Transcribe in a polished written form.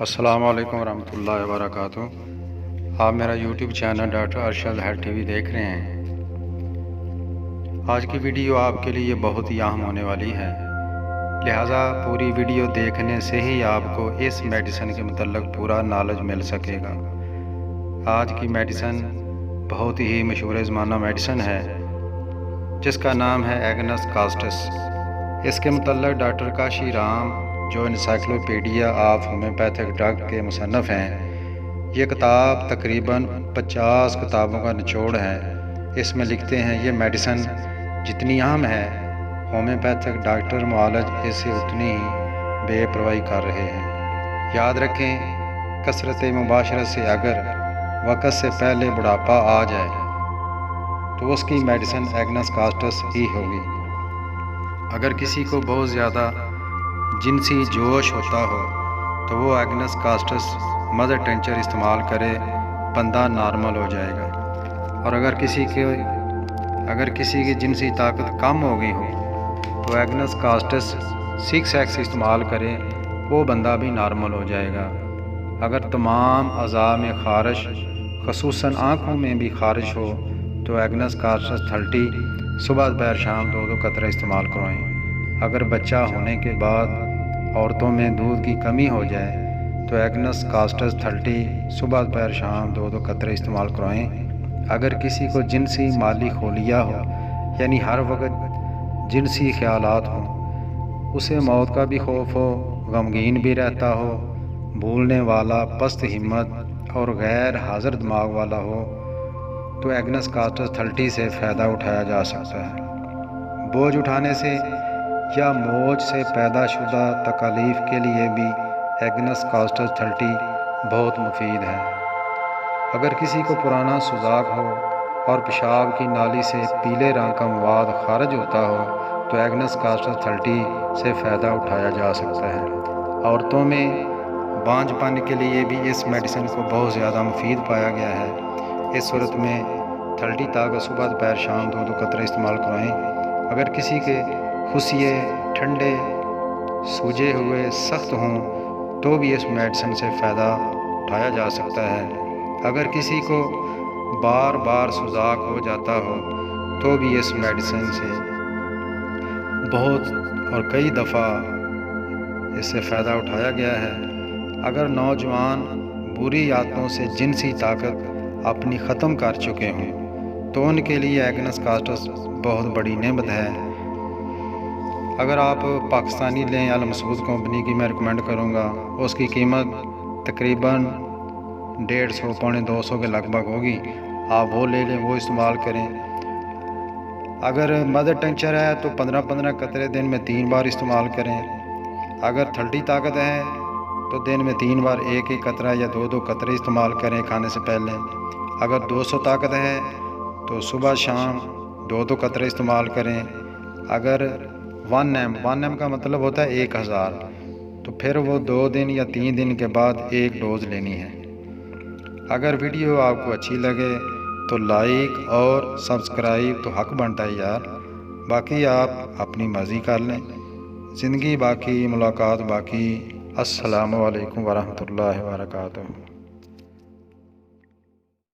السلام علیکم ورحمۃ اللہ وبرکاتہ۔ آپ میرا YouTube channel doctor Arshad health T V دیکھ رہے ہیں۔ آج کی ویڈیو آپ کے لیے بہت ہی اہم ہونے والی ہے، لہٰذا پوری ویڈیو دیکھنے سے ہی آپ کو اس میڈیسن کے متعلق پورا نالج مل سکے گا۔ آج کی میڈیسن بہت ہی مشہور زمانہ میڈیسن ہے جس کا نام ہے ایگنس کاسٹس۔ اس کے متعلق ڈاکٹر کاشی رام جو انسائکلوپیڈیا آف ہومیوپیتھک ڈرگ کے مصنف ہیں، یہ کتاب تقریباً 50 کتابوں کا نچوڑ ہے۔ اس میں لکھتے ہیں یہ میڈیسن جتنی اہم ہے، ہومیوپیتھک ڈاکٹر معالج اس سے اتنی ہی بے پرواہی کر رہے ہیں۔ یاد رکھیں، کثرت مباشرت سے اگر وقت سے پہلے بڑھاپا آ جائے تو اس کی میڈیسن ایگنس کاسٹس ہی ہوگی۔ اگر کسی کو بہت زیادہ جنسی جوش ہوتا ہو تو وہ ایگنس کاسٹس مدر ٹنچر استعمال کرے، بندہ نارمل ہو جائے گا۔ اور اگر کسی کی جنسی طاقت کم ہو گئی ہو تو ایگنس کاسٹس 6X استعمال کرے، وہ بندہ بھی نارمل ہو جائے گا۔ اگر تمام اعضاء میں خارش، خصوصاً آنکھوں میں بھی خارش ہو تو ایگنس کاسٹس 30 صبح دوپہر شام 2 قطرے استعمال کروائیں۔ اگر بچہ ہونے کے بعد عورتوں میں دودھ کی کمی ہو جائے تو ایگنس کاسٹس 30 صبح دوپہر شام 2 قطرے استعمال کروائیں۔ اگر کسی کو جنسی مالی خلیہ ہو، یعنی ہر وقت جنسی خیالات ہوں، اسے موت کا بھی خوف ہو، غمگین بھی رہتا ہو، بھولنے والا، پست ہمت اور غیر حاضر دماغ والا ہو، تو ایگنس کاسٹس 30 سے فائدہ اٹھایا جا سکتا ہے۔ بوجھ اٹھانے سے یا موج سے پیدا شدہ تکالیف کے لیے بھی ایگنس کاسٹس 30 بہت مفید ہے۔ اگر کسی کو پرانا سوزاک ہو اور پیشاب کی نالی سے پیلے رنگ کا مواد خارج ہوتا ہو تو ایگنس کاسٹس 30 سے فائدہ اٹھایا جا سکتا ہے۔ عورتوں میں بانجھ پن کے لیے بھی اس میڈیسن کو بہت زیادہ مفید پایا گیا ہے۔ اس صورت میں 30 طاقت صبح دوپہر شام 2 قطرے استعمال کروائیں۔ اگر کسی کے خصیے ٹھنڈے، سوجے ہوئے، سخت ہوں تو بھی اس میڈیسن سے فائدہ اٹھایا جا سکتا ہے۔ اگر کسی کو بار بار سوزاک ہو جاتا ہو تو بھی اس میڈیسن سے بہت اور کئی دفعہ اس سے فائدہ اٹھایا گیا ہے۔ اگر نوجوان بری عادتوں سے جنسی طاقت اپنی ختم کر چکے ہوں تو ان کے لیے ایگنس کاسٹس بہت بڑی نعمت ہے۔ اگر آپ پاکستانی لیں، المسعود کمپنی کی میں ریکمینڈ کروں گا۔ اس کی قیمت تقریباً 150 پونے 200 کے لگ بھگ ہوگی۔ آپ وہ لے لیں، وہ استعمال کریں۔ اگر مدر ٹنچر ہے تو 15 قطرے دن میں 3 بار استعمال کریں۔ اگر 30 طاقت ہے تو دن میں 3 بار 1 قطرہ یا 2 قطرے استعمال کریں کھانے سے پہلے۔ اگر 200 طاقت ہے تو صبح شام 2 قطرے استعمال کریں۔ اگر 1 M کا مطلب ہوتا ہے 1000، تو پھر وہ 2 دن یا 3 دن کے بعد 1 ڈوز لینی ہے۔ اگر ویڈیو آپ کو اچھی لگے تو لائک اور سبسکرائب تو حق بنتا ہے یار، باقی آپ اپنی مرضی کر لیں۔ زندگی باقی، ملاقات باقی۔ السلام علیکم ورحمۃ اللہ وبرکاتہ۔